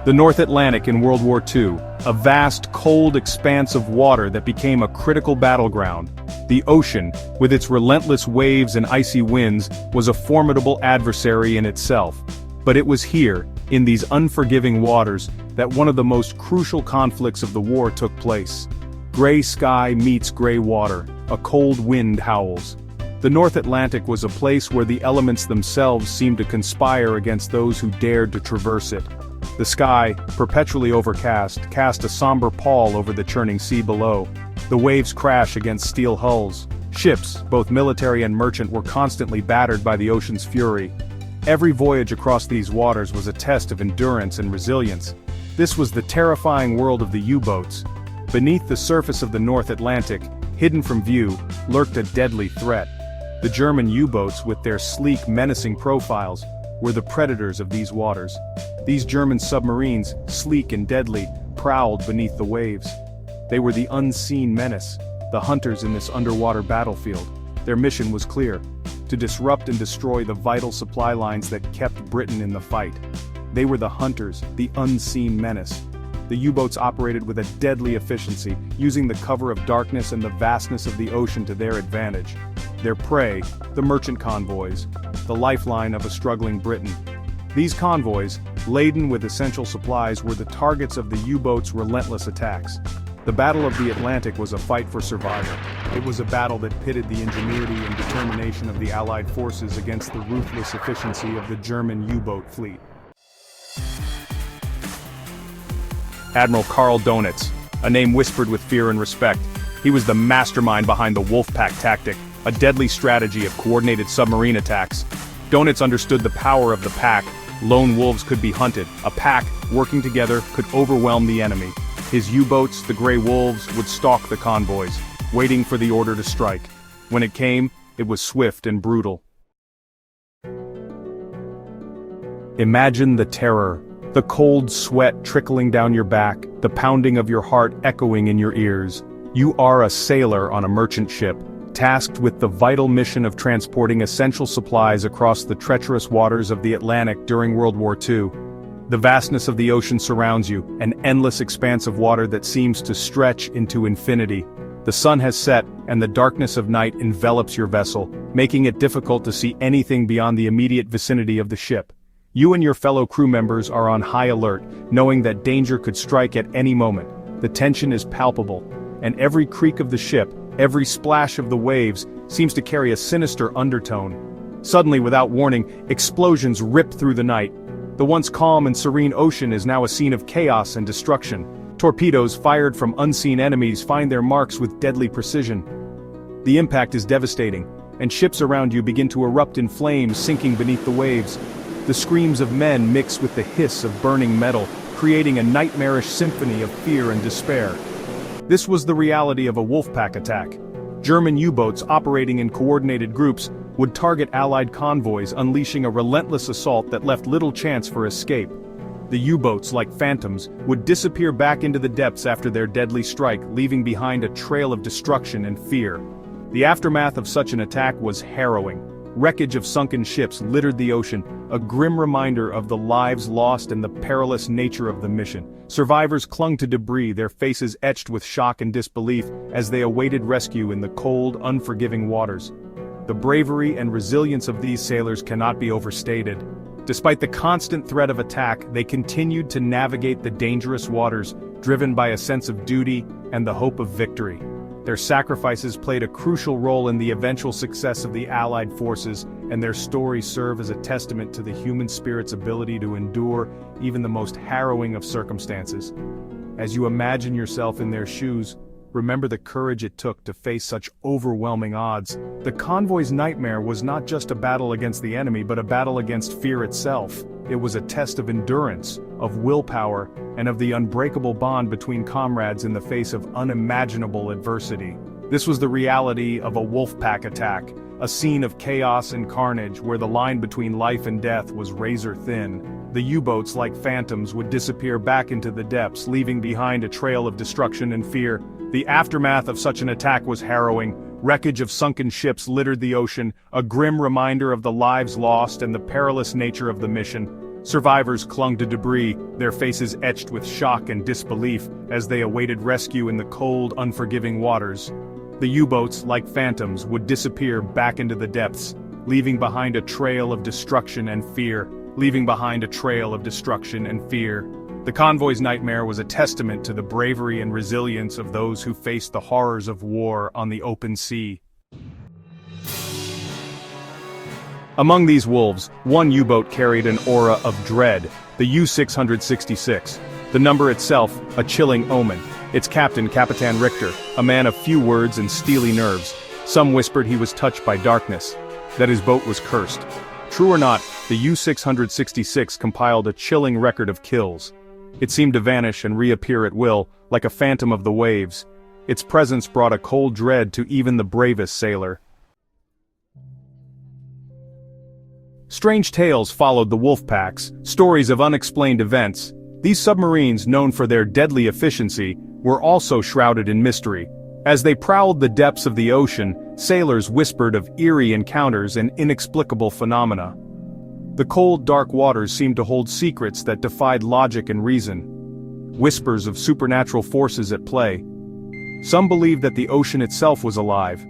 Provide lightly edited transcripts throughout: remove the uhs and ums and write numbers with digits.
The North Atlantic in World War II, a vast, cold expanse of water that became a critical battleground. The ocean, with its relentless waves and icy winds, was a formidable adversary in itself. But it was here, in these unforgiving waters, that one of the most crucial conflicts of the war took place. Gray sky meets gray water, a cold wind howls. The North Atlantic was a place where the elements themselves seemed to conspire against those who dared to traverse it. The sky, perpetually overcast, cast a somber pall over the churning sea below. The waves crash against steel hulls. Ships, both military and merchant, were constantly battered by the ocean's fury. Every voyage across these waters was a test of endurance and resilience. This was the terrifying world of the U-boats. Beneath the surface of the North Atlantic, hidden from view, lurked a deadly threat. The German U-boats, with their sleek, menacing profiles, were the predators of these waters. These German submarines, sleek and deadly, prowled beneath the waves. They were the unseen menace, the hunters in this underwater battlefield. Their mission was clear: to disrupt and destroy the vital supply lines that kept Britain in the fight. They were the hunters, the unseen menace. The U-boats operated with a deadly efficiency, using the cover of darkness and the vastness of the ocean to their advantage. Their prey, the merchant convoys, the lifeline of a struggling Britain. These convoys, laden with essential supplies, were the targets of the U-boats' relentless attacks. The Battle of the Atlantic was a fight for survival. It was a battle that pitted the ingenuity and determination of the Allied forces against the ruthless efficiency of the German U-boat fleet. Admiral Karl Dönitz, a name whispered with fear and respect. He was the mastermind behind the Wolfpack tactic, a deadly strategy of coordinated submarine attacks. Dönitz understood the power of the pack. Lone wolves could be hunted. A pack, working together, could overwhelm the enemy. His U-boats, the Grey Wolves, would stalk the convoys, waiting for the order to strike. When it came, it was swift and brutal. Imagine the terror, the cold sweat trickling down your back, the pounding of your heart echoing in your ears. You are a sailor on a merchant ship, tasked with the vital mission of transporting essential supplies across the treacherous waters of the Atlantic during World War II. The vastness of the ocean surrounds you, an endless expanse of water that seems to stretch into infinity. The sun has set, and the darkness of night envelops your vessel, making it difficult to see anything beyond the immediate vicinity of the ship. You and your fellow crew members are on high alert, knowing that danger could strike at any moment. The tension is palpable, and every creak of the ship, every splash of the waves, seems to carry a sinister undertone. Suddenly, without warning, explosions rip through the night. The once calm and serene ocean is now a scene of chaos and destruction. Torpedoes fired from unseen enemies find their marks with deadly precision. The impact is devastating, and ships around you begin to erupt in flames, sinking beneath the waves. The screams of men mix with the hiss of burning metal, creating a nightmarish symphony of fear and despair. This was the reality of a Wolfpack attack. German U-boats operating in coordinated groups would target Allied convoys, unleashing a relentless assault that left little chance for escape. The U-boats, like phantoms, would disappear back into the depths after their deadly strike, leaving behind a trail of destruction and fear. The aftermath of such an attack was harrowing. Wreckage of sunken ships littered the ocean, a grim reminder of the lives lost and the perilous nature of the mission. Survivors clung to debris, their faces etched with shock and disbelief as they awaited rescue in the cold, unforgiving waters. The bravery and resilience of these sailors cannot be overstated. Despite the constant threat of attack, they continued to navigate the dangerous waters, driven by a sense of duty and the hope of victory. Their sacrifices played a crucial role in the eventual success of the Allied forces, and their stories serve as a testament to the human spirit's ability to endure even the most harrowing of circumstances. As you imagine yourself in their shoes, remember the courage it took to face such overwhelming odds. The convoy's nightmare was not just a battle against the enemy, but a battle against fear itself. It was a test of endurance, of willpower, and of the unbreakable bond between comrades in the face of unimaginable adversity. This was the reality of a Wolfpack attack, a scene of chaos and carnage where the line between life and death was razor thin. The U-boats, like phantoms, would disappear back into the depths, leaving behind a trail of destruction and fear. The aftermath of such an attack was harrowing. Wreckage of sunken ships littered the ocean, a grim reminder of the lives lost and the perilous nature of the mission. Survivors clung to debris, their faces etched with shock and disbelief as they awaited rescue in the cold, unforgiving waters. The U-boats, like phantoms, would disappear back into the depths, leaving behind a trail of destruction and fear. The convoy's nightmare was a testament to the bravery and resilience of those who faced the horrors of war on the open sea. Among these wolves, one U-boat carried an aura of dread, the U666. The number itself, a chilling omen. Its captain, Capitan Richter, a man of few words and steely nerves. Some whispered he was touched by darkness, that his boat was cursed. True or not, the U666 compiled a chilling record of kills. It seemed to vanish and reappear at will, like a phantom of the waves. Its presence brought a cold dread to even the bravest sailor. Strange tales followed the wolf packs, stories of unexplained events. These submarines, known for their deadly efficiency, were also shrouded in mystery. As they prowled the depths of the ocean, sailors whispered of eerie encounters and inexplicable phenomena. The cold, dark waters seemed to hold secrets that defied logic and reason. Whispers of supernatural forces at play. Some believed that the ocean itself was alive,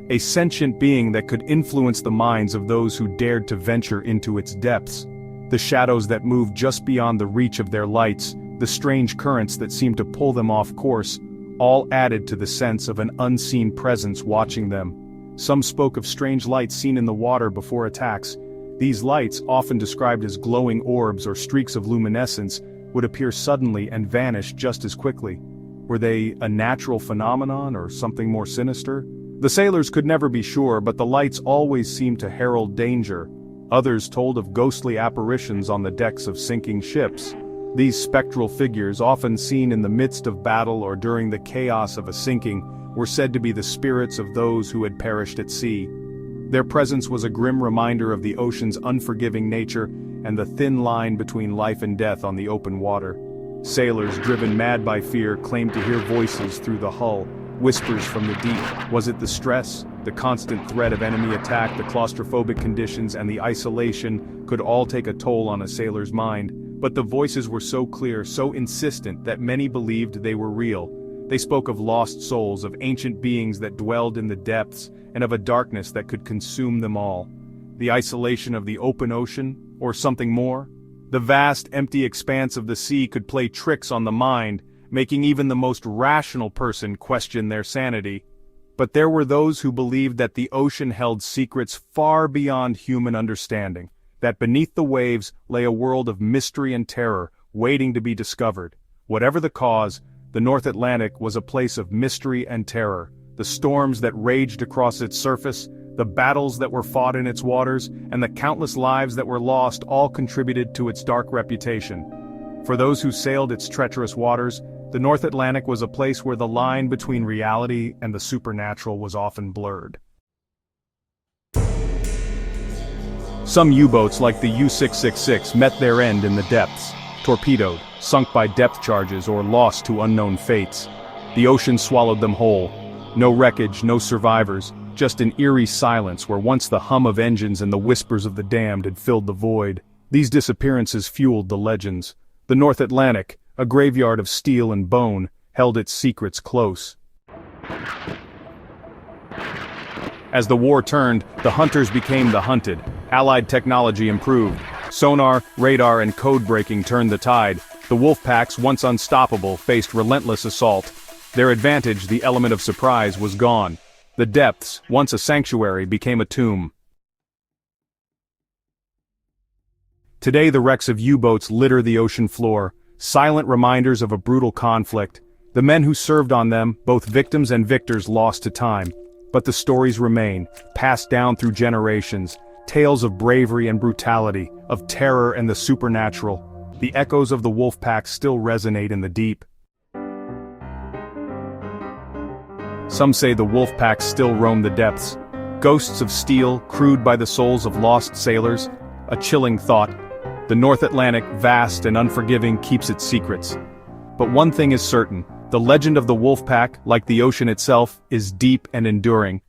a sentient being that could influence the minds of those who dared to venture into its depths. The shadows that moved just beyond the reach of their lights, the strange currents that seemed to pull them off course, all added to the sense of an unseen presence watching them. Some spoke of strange lights seen in the water before attacks. These lights, often described as glowing orbs or streaks of luminescence, would appear suddenly and vanish just as quickly. Were they a natural phenomenon or something more sinister? The sailors could never be sure, but the lights always seemed to herald danger. Others told of ghostly apparitions on the decks of sinking ships. These spectral figures, often seen in the midst of battle or during the chaos of a sinking, were said to be the spirits of those who had perished at sea. Their presence was a grim reminder of the ocean's unforgiving nature and the thin line between life and death on the open water. Sailors, driven mad by fear, claimed to hear voices through the hull, whispers from the deep. Was it the stress, the constant threat of enemy attack, the claustrophobic conditions, and the isolation could all take a toll on a sailor's mind? But the voices were so clear, so insistent, that many believed they were real. They spoke of lost souls, of ancient beings that dwelled in the depths, and of a darkness that could consume them all. The isolation of the open ocean, or something more? The vast, empty expanse of the sea could play tricks on the mind, making even the most rational person question their sanity. But there were those who believed that the ocean held secrets far beyond human understanding, that beneath the waves lay a world of mystery and terror, waiting to be discovered. Whatever the cause, the North Atlantic was a place of mystery and terror. The storms that raged across its surface, the battles that were fought in its waters, and the countless lives that were lost all contributed to its dark reputation. For those who sailed its treacherous waters, the North Atlantic was a place where the line between reality and the supernatural was often blurred. Some U-boats like the U666 met their end in the depths, torpedoed, sunk by depth charges, or lost to unknown fates. The ocean swallowed them whole. No wreckage, no survivors, just an eerie silence where once the hum of engines and the whispers of the damned had filled the void. These disappearances fueled the legends. The North Atlantic, a graveyard of steel and bone, held its secrets close. As the war turned, the hunters became the hunted. Allied technology improved. Sonar, radar, and code-breaking turned the tide. The wolf packs, once unstoppable, faced relentless assault. Their advantage, the element of surprise, was gone. The depths, once a sanctuary, became a tomb. Today the wrecks of U-boats litter the ocean floor, silent reminders of a brutal conflict. The men who served on them, both victims and victors, lost to time. But the stories remain, passed down through generations, tales of bravery and brutality, of terror and the supernatural. The echoes of the wolf pack still resonate in the deep. Some say the wolf packs still roam the depths. Ghosts of steel, crewed by the souls of lost sailors. A chilling thought. The North Atlantic, vast and unforgiving, keeps its secrets. But one thing is certain, the legend of the wolf pack, like the ocean itself, is deep and enduring.